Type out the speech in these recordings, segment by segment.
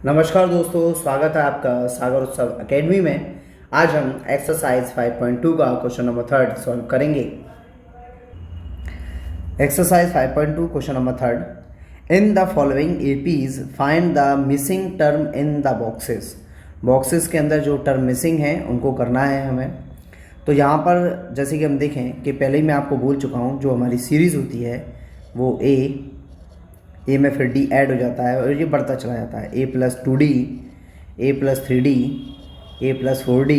नमस्कार दोस्तों, स्वागत है आपका सागर उत्सव एकेडमी में। आज हम एक्सरसाइज 5.2 का क्वेश्चन नंबर 3 सॉल्व करेंगे। Exercise 5.2 question number 3। In the following APs find the missing term in the boxes. Boxes के अंदर जो टर्म मिसिंग हैं उनको करना है हमें। तो यहाँ पर जैसे कि हम देखें कि पहले ही मैं आपको बोल चुका हूँ, जो हमारी सीरीज़ होती है वो ए में फिर डी ऐड हो जाता है और ये बढ़ता चला जाता है। a+2d, a+3d, a+4d,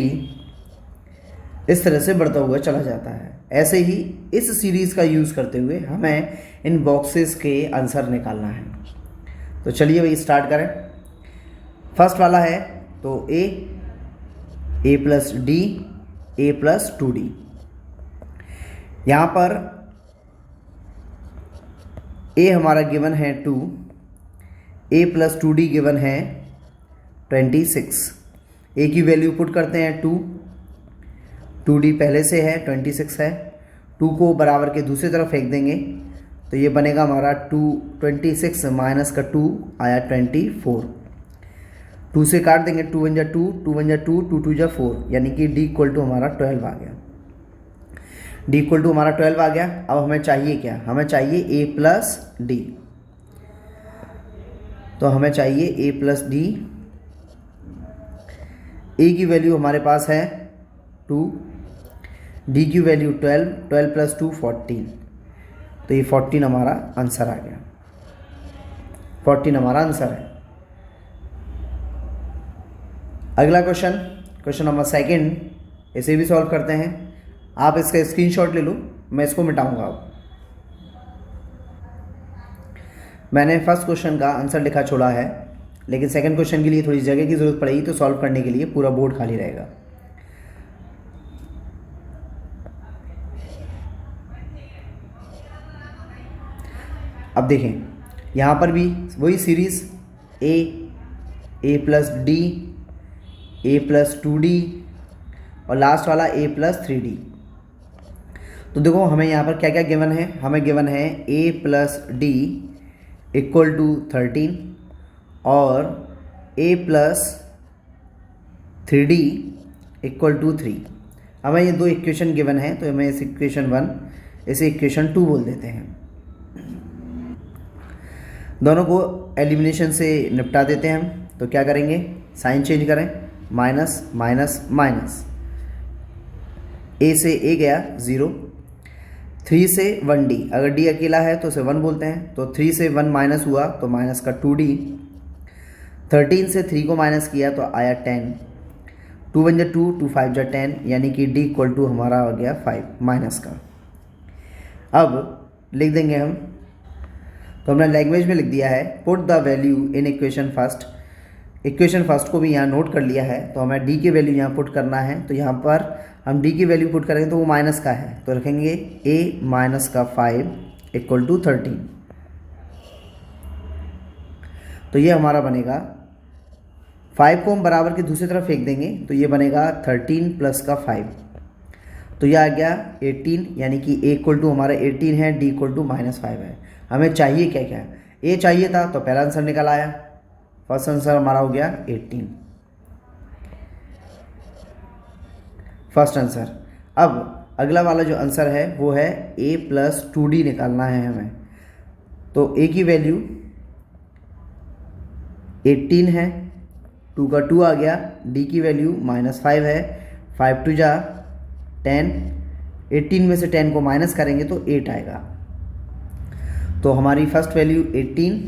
इस तरह से बढ़ता हुआ चला जाता है। ऐसे ही इस सीरीज़ का यूज़ करते हुए हमें इन बॉक्सेस के आंसर निकालना है। तो चलिए भाई स्टार्ट करें। फर्स्ट वाला है तो a+d, a+2d। यहाँ पर a हमारा गिवन है 2, a+2d गिवन है 26। a की वैल्यू पुट करते हैं 2, 2d पहले से है 26 है, 2 को बराबर के दूसरी तरफ फेंक देंगे तो ये बनेगा हमारा 26 माइनस का 2 आया 24। 2 से काट देंगे, 2 1 जा 2, 2 1 जा 2, 2 2 जा 4, यानी कि d इक्वल टू हमारा 12 आ गया। d इक्वल टू हमारा 12 आ गया। अब हमें चाहिए क्या? हमें चाहिए a+d। तो हमें चाहिए a+d। a की वैल्यू हमारे पास है 2, d की वैल्यू 12, 12 + 2 14। तो ये 14 हमारा आंसर आ गया। 14 हमारा आंसर है। अगला क्वेश्चन, क्वेश्चन नंबर 2, इसे भी सॉल्व करते हैं। आप इसका स्क्रीनशॉट ले लो, मैं इसको मिटाऊंगा। अब मैंने फर्स्ट क्वेश्चन का आंसर लिखा छोड़ा है, लेकिन सेकंड क्वेश्चन के लिए थोड़ी जगह की ज़रूरत पड़ेगी, तो सॉल्व करने के लिए पूरा बोर्ड खाली रहेगा। अब देखें, यहाँ पर भी वही सीरीज़ a+d, a+2d और लास्ट वाला a+3d। तो देखो हमें यहाँ पर क्या क्या गिवन है। हमें गिवन है a+d इक्वल टू 13 और a+3d इक्वल टू 3। हमें ये दो इक्वेशन गिवन है, तो हमें इस इक्वेशन 1 इसे इक्वेशन 2 बोल देते हैं। दोनों को एलिमिनेशन से निपटा देते हैं हम। तो क्या करेंगे, साइन चेंज करें, माइनस माइनस माइनस, a से a गया 0, 3 से 1d, अगर d अकेला है तो उसे 1 बोलते हैं। तो 3 से 1 माइनस हुआ तो माइनस का 2d, 13 से 3 को माइनस किया तो आया 10, 2 1 जा 2, 2 5 जा 10, यानी कि d इक्वल टू हमारा हो गया 5 माइनस का। अब लिख देंगे हम, तो हमने लैंग्वेज में लिख दिया है put the value in equation first. Equation first को भी यहाँ नोट कर लिया है, तो हमें d की वैल्यू यहाँ पुट करना है। तो यहाँ पर हम d की वैल्यू पुट करेंगे तो वो माइनस का है, तो रखेंगे a माइनस का 5 इक्वल टू 13। तो ये हमारा बनेगा, 5 को हम बराबर के दूसरी तरफ फेंक देंगे तो ये बनेगा 13 प्लस का 5, तो ये आ गया 18, यानी कि a इक्वल टू हमारा 18 है, d इक्वल टू -5 है। हमें चाहिए क्या क्या? a चाहिए था तो पहला आंसर निकल आया, फर्स्ट आंसर हमारा हो गया 18, फर्स्ट आंसर। अब अगला वाला जो आंसर है वो है a+2d निकालना है हमें। तो a की वैल्यू 18 है, 2 का 2 आ गया, d की वैल्यू -5 है, 5 2 जा 10, 18 में से 10 को माइनस करेंगे तो 8 आएगा। तो हमारी फर्स्ट वैल्यू 18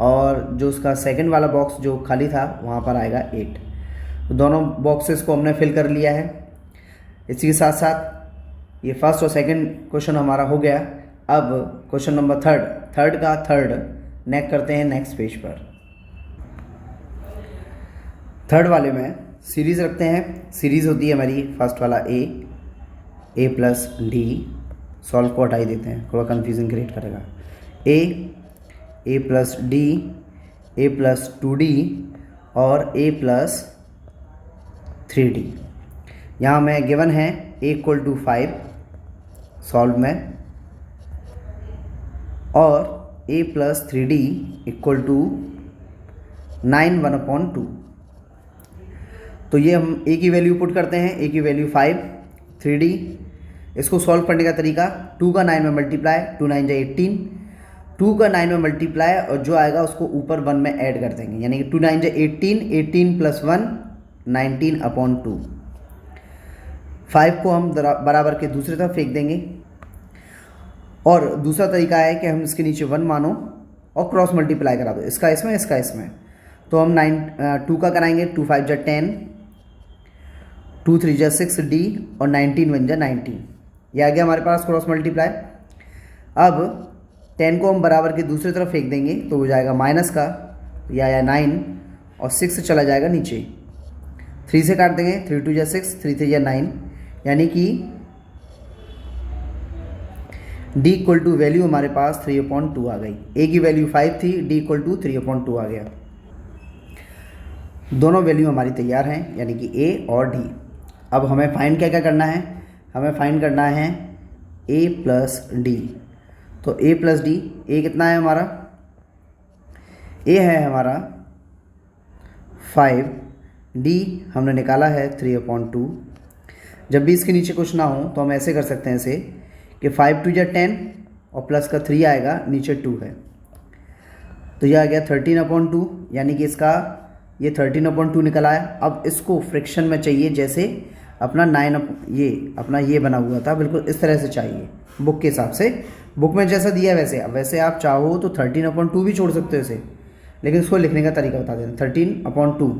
और जो उसका सेकंड वाला बॉक्स जो खाली था वहाँ पर आएगा 8। तो दोनों बॉक्सेस को हमने फिल कर लिया है। इसी के साथ साथ ये फर्स्ट और सेकंड क्वेश्चन हमारा हो गया। अब क्वेश्चन नंबर थर्ड का थर्ड नेक्स्ट करते हैं नेक्स्ट पेज पर। थर्ड वाले में सीरीज़ रखते हैं। सीरीज़ होती है हमारी फर्स्ट वाला a+d, सॉल्व को हटाई देते हैं, थोड़ा कन्फ्यूजन क्रिएट करेगा। a+d, a+2d और a+3d। यहाँ में गिवन है a इक्वल टू 5 सॉल्व में, और a+3d इक्वल टू 9 1/2। तो ये हम ए की वैल्यू पुट करते हैं, ए की वैल्यू 5 3D। इसको सॉल्व करने का तरीका 2 का 9 में मल्टीप्लाई, 2 9 जा 18, 2 का 9 में मल्टीप्लाई और जो आएगा उसको ऊपर 1 में ऐड कर देंगे, यानी कि 2 9 जा 18, 18 + 1 19/2। 5 को हम बराबर के दूसरी तरफ फेंक देंगे। और दूसरा तरीका है कि हम इसके नीचे 1 मानो और क्रॉस मल्टीप्लाई करा दो, इसका इसमें इसका इसमें। तो हम 2 का कराएंगे, 2 5 जा 10, 2 3 जा 6D और 19 1 जा 19। ये आ गया हमारे पास क्रॉस मल्टीप्लाई। अब 10 को हम बराबर के दूसरी तरफ फेंक देंगे तो हो जाएगा माइनस का, ये आया 9 और 6 चला जाएगा नीचे। 3 से काट देंगे, 3 2 जा 6, 3 3 जा 9, यानी कि D इक्वल टू वैल्यू हमारे पास 3/2 आ गई। A की वैल्यू 5 थी, D इक्वल टू 3/2 आ गया। दोनों वैल्यू हमारी तैयार हैं, यानी कि A और D। अब हमें फाइंड क्या क्या करना है, हमें फाइंड करना है A प्लस D। तो A प्लस D, A कितना है हमारा, A है हमारा 5, D हमने निकाला है 3/2। जब भी इसके नीचे कुछ ना हो तो हम ऐसे कर सकते हैं इसे कि 5 2 जा 10 और प्लस का 3 आएगा, नीचे 2 है, तो यह आ गया 13/2, यानी कि इसका ये 13/2 निकल आया। अब इसको फ्रैक्शन में चाहिए, जैसे अपना 9 ये अपना ये बना हुआ था, बिल्कुल इस तरह से चाहिए बुक के हिसाब से। बुक में जैसा दिया है वैसे, अब वैसे आप चाहो तो 13/2 भी छोड़ सकते हो इसे, लेकिन इसको लिखने का तरीका बता दें। 13/2,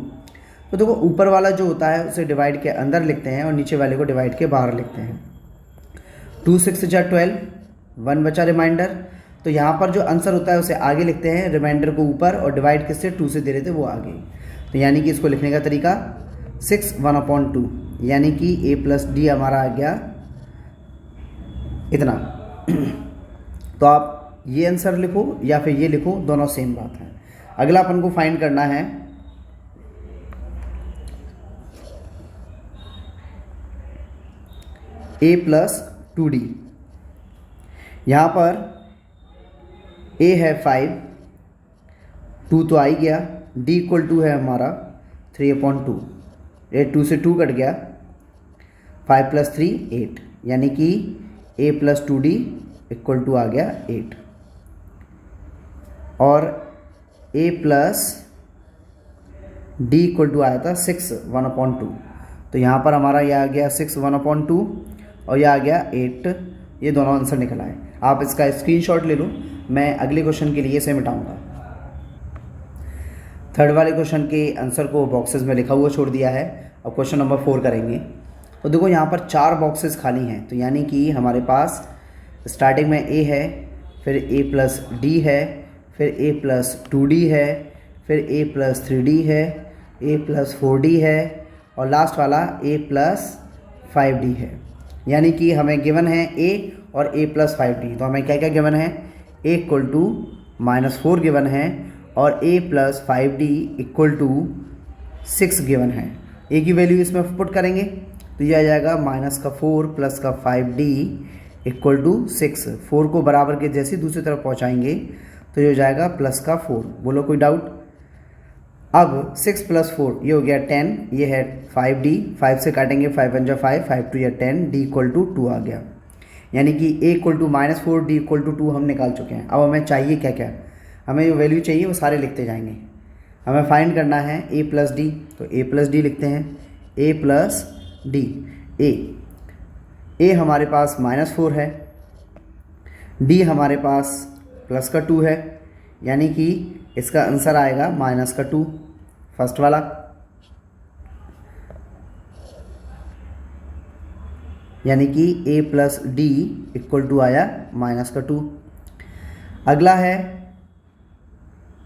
तो देखो ऊपर वाला जो होता है उसे डिवाइड के अंदर लिखते हैं और नीचे वाले को डिवाइड के बाहर लिखते हैं। 2 6 जा 12, 1 बचा रिमाइंडर। तो यहाँ पर जो आंसर होता है उसे आगे लिखते हैं, रिमाइंडर को ऊपर, और डिवाइड किससे 2 से दे रहे थे वो आगे। तो यानी कि इसको लिखने का तरीका 6 1/2, यानी कि A प्लस D हमारा आ गया इतना। तो आप ये आंसर लिखो या फिर ये लिखो, दोनों सेम बात है। अगला अपन को फाइंड करना है A प्लस 2D। यहाँ पर A है 5, 2 तो आ ही गया, D इक्वल टू है हमारा 3/2, ये 2 से 2 कट गया, 5 + 3 8, यानी कि A plus 2D equal to आ गया 8। और A plus D equal to आया था 6 1/2। तो यहाँ पर हमारा यह आ गया 6 1/2 और यह आ गया 8। ये दोनों आंसर निकल आए। आप इसका स्क्रीनशॉट ले लो, मैं अगले क्वेश्चन के लिए इसे मिटाऊंगा। थर्ड वाले क्वेश्चन के आंसर को बॉक्सेस में लिखा हुआ छोड़ दिया है। अब क्वेश्चन नंबर 4 करेंगे। तो देखो यहाँ पर 4 बॉक्सेस खाली हैं, तो यानी कि हमारे पास स्टार्टिंग में A है, फिर A प्लस D है, फिर A प्लस 2D है, फिर A प्लस 3D है, A प्लस 4D है और लास्ट वाला A प्लस 5D है। यानी कि हमें गिवन है A और A प्लस 5D। तो हमें क्या क्या गिवन है, A इक्वल टू -4 गिवन है और A plus 5D equal to 6 given है। A की वैल्यू इसमें पुट करेंगे तो यह आ जाएगा -4 + 5D इक्वल टू 6। 4 को बराबर के जैसे दूसरी तरफ पहुँचाएंगे तो ये हो जाएगा +4। बोलो कोई डाउट। अब 6 + 4 ये हो गया 10, ये है 5D, 5 से काटेंगे 5 1 जा 5, 5 2 या 10, D इक्वल टू 2 आ गया। यानी कि A equal to -4, D equal to 2 हम निकाल चुके हैं। अब हमें चाहिए क्या क्या, हमें जो वैल्यू चाहिए वो सारे लिखते जाएंगे। हमें फाइंड करना है A प्लस D, तो A प्लस D लिखते हैं। A प्लस D, A हमारे पास -4 है, D हमारे पास +2 है, यानी कि इसका आंसर आएगा -2, फर्स्ट वाला। यानी कि A plus D equal to आया -2। अगला है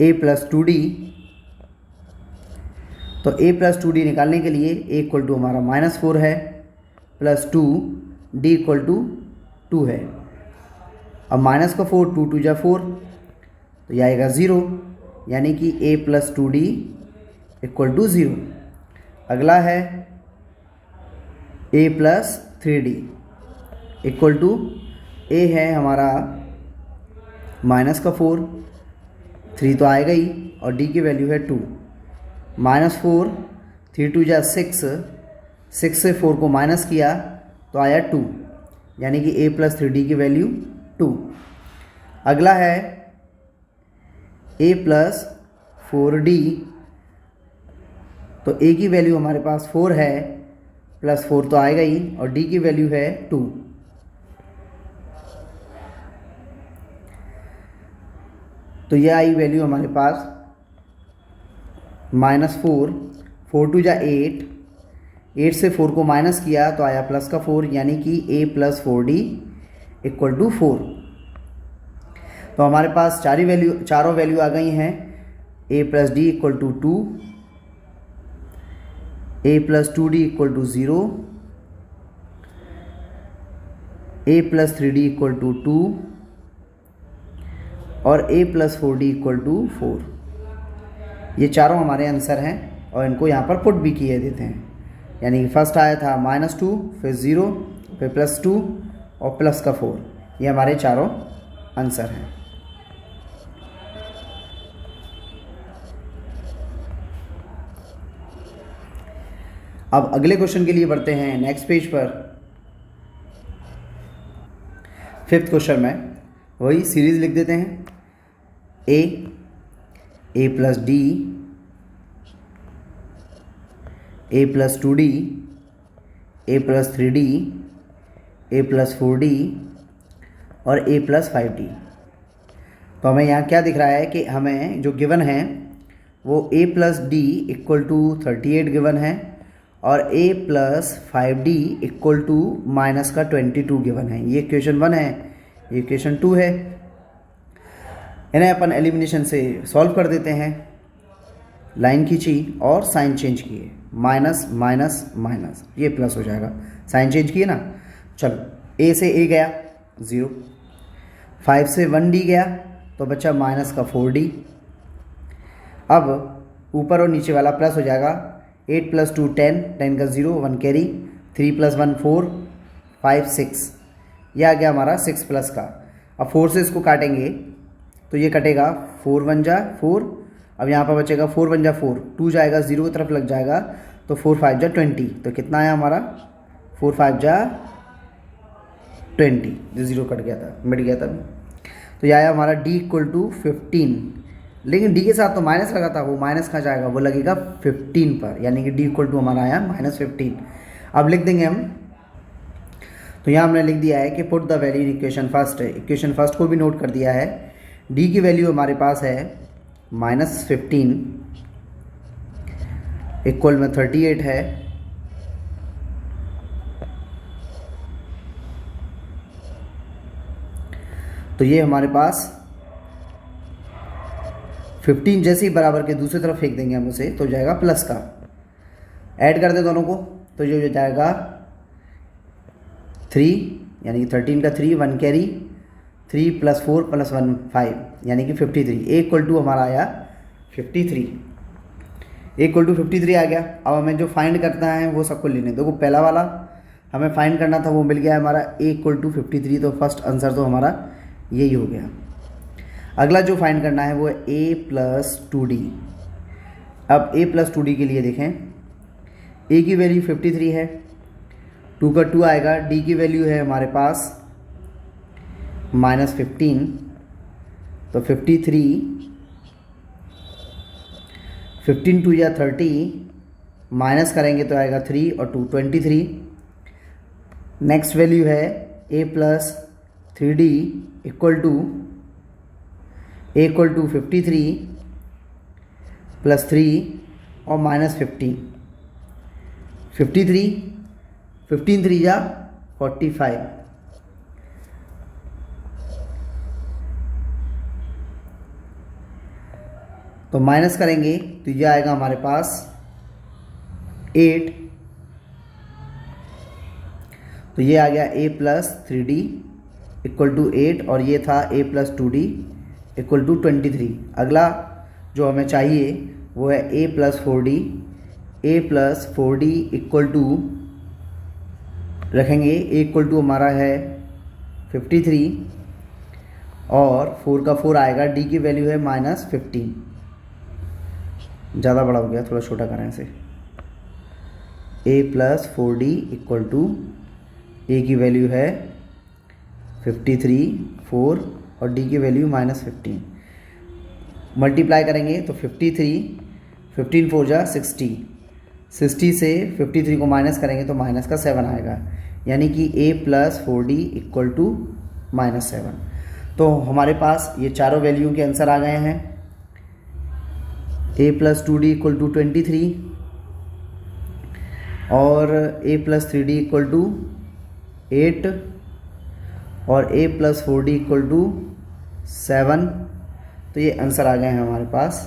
A प्लस 2D। तो A प्लस 2D निकालने के लिए A इक्वल टू हमारा -4 है, +2, D इक्वल टू 2 है। अब -4, 2 2 जा 4, तो यह आएगा 0, यानी कि A plus 2D equal to 0। अगला है A plus 3D equal to, A है हमारा -4, 3 तो आएगा ही और D की वैल्यू है 2, -4, 3 2 जा 6, 6 से 4 को माइनस किया तो आया 2, यानी कि a प्लस 3d की वैल्यू 2। अगला है a प्लस 4d, तो a की वैल्यू हमारे पास 4 है, प्लस 4 तो आएगा ही, और d की वैल्यू है 2। तो यह आई वैल्यू हमारे पास -4, 4 2 जा 8, 8 से 4 को माइनस किया तो आया प्लस का 4, यानी कि a plus 4d equal to 4। तो हमारे पास चारों वैल्यू आ गई हैं। a plus D equal to 2, a plus 2d equal to 0, a plus 3d equal to 2 और a plus 4d equal to 4। ये चारों हमारे आंसर हैं और इनको यहाँ पर पुट भी किए देते हैं, यानी कि फर्स्ट आया था -2, फिर 0, फिर +2 और प्लस का 4। ये हमारे चारों आंसर हैं। अब अगले क्वेश्चन के लिए बढ़ते हैं नेक्स्ट पेज पर। 5th क्वेश्चन में वही सीरीज लिख देते हैं। a plus d, a plus 2d, a plus 3d, a plus 4d और a प्लस 5d। तो हमें यहाँ क्या दिख रहा है कि हमें जो गिवन है वो a plus d equal to 38 given है और a plus 5d equal to minus का 22 गिवन है। ये इक्वेशन 1 है, ये इक्वेशन 2 है। इन्हें अपन एलिमिनेशन से सॉल्व कर देते हैं। लाइन खींची और साइन चेंज किए, माइनस माइनस माइनस, ये प्लस हो जाएगा। साइन चेंज किए ना, चलो a से a गया 0, 5 से 1d गया तो बचा माइनस का 4d। अब ऊपर और नीचे वाला प्लस हो जाएगा। 8 प्लस 2 10, 10 का 0, 1 कैरी, 3 प्लस 1 4, 5 6, यह आ गया हमारा 6 प्लस का। अब 4 से इसको काटेंगे तो ये कटेगा, 4 1 जा 4, अब यहाँ पर बचेगा 4 1 जा 4, 2 जाएगा 0 की तरफ लग जाएगा तो 4 5 जा 20। तो कितना आया हमारा, 4 5 जा 20, जो 0 कट गया था, मिट गया था। तो यह आया हमारा d इक्वल टू 15, लेकिन d के साथ तो माइनस लगा था, वो माइनस कहाँ जाएगा, वो लगेगा 15 पर, यानी कि d इक्वल टू हमारा आया -15। अब लिख देंगे हम, तो यहाँ हमने लिख दिया है कि put the value in equation first. Equation first को भी नोट कर दिया है। d की वैल्यू हमारे पास है -15 इक्वल में 38 है, तो ये हमारे पास 15 जैसे ही बराबर के दूसरी तरफ फेंक देंगे हम उसे, तो जाएगा प्लस का। ऐड कर दे दोनों को तो जो जाएगा 3, यानी कि 13 का 3, 1 कैरी, 3 प्लस 4 प्लस 1 5, यानी कि 53। ए इक्वल टू हमारा आया 53, ए इक्वल टू 53 आ गया। अब हमें जो फाइंड करना है वो सबको लेने दो। पहला वाला हमें फाइंड करना था वो मिल गया हमारा ए इक्वल टू 53, तो फर्स्ट आंसर तो हमारा यही हो गया। अगला जो फाइंड करना है वो है a प्लस 2d। अब a प्लस 2d के लिए देखें, a की वैल्यू 53 है, 2 का 2 आएगा, d की वैल्यू है हमारे पास -15, तो 53, 15 2 या 30, माइनस करेंगे तो आएगा 3 और 2 23। नेक्स्ट वैल्यू है a plus 3d equal to a equal to 53 plus 3 और -15, 53, 15 3 या 45, तो माइनस करेंगे तो ये आएगा हमारे पास 8, तो ये आ गया a plus 3d equal to 8 और ये था a plus 2d equal to 23। अगला जो हमें चाहिए वो है a plus 4d, a plus 4d equal to रखेंगे, a इक्वल टू हमारा है 53 और 4 का 4 आएगा, d की वैल्यू है -15। ज़्यादा बड़ा हो गया, थोड़ा छोटा करें इसे। a + 4d equal to a की वैल्यू है 53 4 और d की वैल्यू -15। मल्टीप्लाई करेंगे तो 53 15 4 जा 60, 60 से 53 को माइनस करेंगे तो माइनस का 7 आएगा, यानी कि a + 4d इक्वल टू -7। तो हमारे पास ये चारों वैल्यू के आंसर आ गए हैं। a + 2d इक्वल टू 23 और a + 3d इक्वल टू 8 और a + 4d इक्वल टू 7। तो ये आंसर आ गए हैं हमारे पास।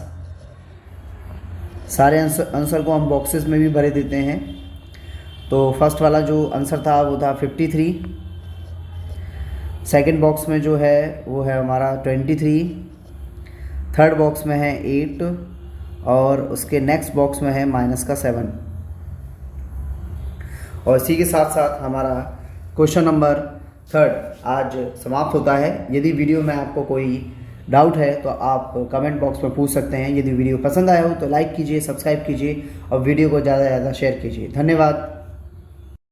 सारे आंसर को हम बॉक्सेस में भी भरे देते हैं। तो फर्स्ट वाला जो आंसर था वो था 53, सेकंड बॉक्स में जो है वो है हमारा 23, थर्ड बॉक्स में है 8 और उसके नेक्स्ट बॉक्स में है -7। और इसी के साथ साथ हमारा क्वेश्चन नंबर 3 आज समाप्त होता है। यदि वीडियो में आपको कोई डाउट है तो आप कमेंट बॉक्स में पूछ सकते हैं। यदि वीडियो पसंद आया हो तो लाइक कीजिए, सब्सक्राइब कीजिए और वीडियो को ज़्यादा से ज़्यादा शेयर कीजिए। धन्यवाद।